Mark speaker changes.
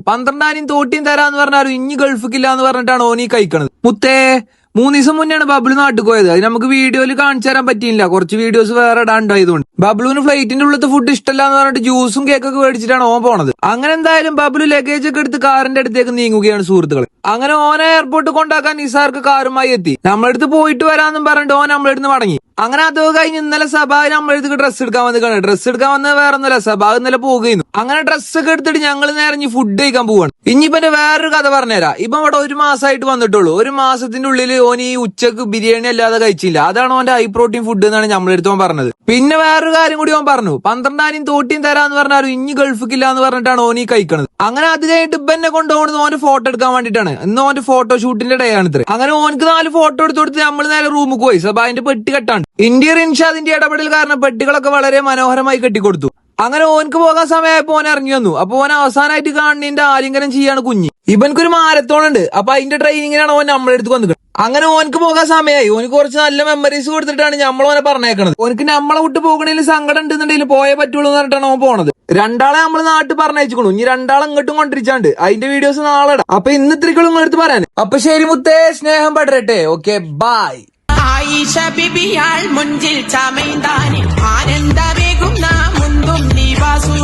Speaker 1: 12 തോട്ടിയും തരാന്ന് പറഞ്ഞാലും ഇനി ഗൾഫിക്കില്ല എന്ന് പറഞ്ഞിട്ടാണ് ഓനീ കഴിക്കണത്. മുത്തേ 3 ദിവസം മുന്നെയാണ് ബബ്ലു നാട്ടിൽ പോയത്. അത് നമുക്ക് വീഡിയോയിൽ കാണിച്ചു തരാൻ പറ്റിയില്ല, കുറച്ച് വീഡിയോസ് വേറെ ഇടാണ്ടായതുകൊണ്ട്. ബബ്ലുവിന് ഫ്ലൈറ്റിന്റെ ഉള്ളത്തെ ഫുഡ് ഇഷ്ടമല്ല എന്ന് പറഞ്ഞിട്ട് ജ്യൂസും കേക്കൊക്കെ മേടിച്ചിട്ടാണ് ഓൻ പോണത്. അങ്ങനെ എന്തായാലും ബബ്ലു ലഗേജ് ഒക്കെ എടുത്ത് കാറിന്റെ അടുത്തേക്ക് നീങ്ങുകയാണ് സുഹൃത്തുക്കളെ. അങ്ങനെ ഓനെ എയർപോർട്ട് കൊണ്ടാക്കാൻ നിസാർക്ക് കാറുമായി എത്തി. നമ്മളടുത്ത് പോയിട്ട് വരാന്നും പറഞ്ഞിട്ട് ഓൻ നമ്മളടുത്ത് മടങ്ങി. അങ്ങനെ അതൊക്കെ കഴിഞ്ഞ് ഇന്നലെ സബാഹ് നമ്മളടുത്ത് ഡ്രസ്സ് എടുക്കാൻ വന്നിക്കാണ്. ഡ്രസ്സ് എടുക്കാൻ വന്നത് വേറെ ഒന്നുമല്ല, സബാഹ് ഇന്നലെ പോകുന്നു. അങ്ങനെ ഡ്രസ്സൊക്കെ എടുത്തിട്ട് ഞങ്ങൾ നേരെ ഇനി ഫുഡ് കഴിക്കാൻ പോവാണ്. ഇനിയിപ്പോ വേറൊരു കഥ പറഞ്ഞുതരാം. ഇപ്പൊ ഇവിടെ 1 മാസമായിട്ട് വന്നിട്ടുള്ളൂ. 1 മാസത്തിന്റെ ഉള്ളിൽ ഓൻ ഈ ഉച്ചക്ക് ബിരിയാണി അല്ലാതെ കഴിച്ചില്ല. അതാണ് ഓന്റെ ഹൈ പ്രോട്ടീൻ ഫുഡ് എന്നാണ് നമ്മളെടുത്ത് ഓൻ പറഞ്ഞത്. പിന്നെ വേറൊരു കാര്യം കൂടി ഓൻ പറഞ്ഞു, 12 തോട്ടിയും തരാന്ന് പറഞ്ഞാലും ഇനി ഗൾഫിക്കില്ല എന്ന് പറഞ്ഞിട്ടാണ് ഓനീ കഴിക്കണത്. അങ്ങനെ അത് കഴിഞ്ഞിട്ട് ഇബന്നെ കൊണ്ടുപോകുന്നത് ഓന്റെ ഫോട്ടോ എടുക്കാൻ വേണ്ടിയിട്ടാണ്. ഇന്ന് ഓന്റെ ഫോട്ടോഷൂട്ടിന്റെ ഡേ ആണ് ഇത്ര. അങ്ങനെ ഓനക്ക് 4 ഫോട്ടോ എടുത്ത് കൊടുത്ത് നമ്മൾ നേരെ റൂമിൽ പോയി. സബാഹിന്റെ പെട്ടി കെട്ടാണ്ട് ഇന്ത്യർ ഇൻഷാദിന്റെ ഇടപെടൽ കാരണം പെട്ടികളൊക്കെ വളരെ മനോഹരമായി കെട്ടിക്കൊടുത്തു. അങ്ങനെ ഓനക്ക് പോകാൻ സമയമായപ്പോ ഓൻ ഇറങ്ങി വന്നു. അപ്പൊ ഓൻ അവസാനമായിട്ട് കാണുന്നതിന്റെ ആലിംഗനം ചെയ്യാണ് കുഞ്ഞി. ഇവനക്കൊരു മാരത്തോൺ ഉണ്ട്. അപ്പൊ അതിന്റെ ട്രെയിനിങ്ങിനാണ് ഓൻ നമ്മളെടുത്ത് വന്നിട്ട്. അങ്ങനെ ഓനക്ക് പോകാൻ സമയമായി. ഓനക്ക് കുറച്ച് നല്ല മെമ്മറീസ് കൊടുത്തിട്ടാണ് നമ്മൾ ഓനെ പറഞ്ഞേക്കണത്. ഓനക്ക് നമ്മളെ വിട്ട് പോകണേലും സങ്കടം ഉണ്ടെന്നുണ്ടെങ്കിൽ പോയേ പറ്റുള്ളൂ എന്ന് പറഞ്ഞിട്ടാണ് ഓൻ പോണത്. 2 ആളെ നമ്മൾ നാട്ടിൽ പറഞ്ഞയച്ചു. ഇനി 2 ആളെ ഇങ്ങോട്ടും കൊണ്ടിരിച്ചാണ്ട് അതിന്റെ വീഡിയോസ് നാളെ ഇടാം. അപ്പൊ ഇന്ന് ഇത്രയ്ക്കുള്ള നിങ്ങളെടുത്ത് പറയാൻ. അപ്പൊ ശരി മുത്തേ, സ്നേഹം പടരട്ടെ. Okay, bye.
Speaker 2: ആയിഷ ബിബിയാൾ മുഞ്ചിൽ ചമൈന്താനി ആനന്ദവേകുന്ന മുന്തും നിവാസുകൾ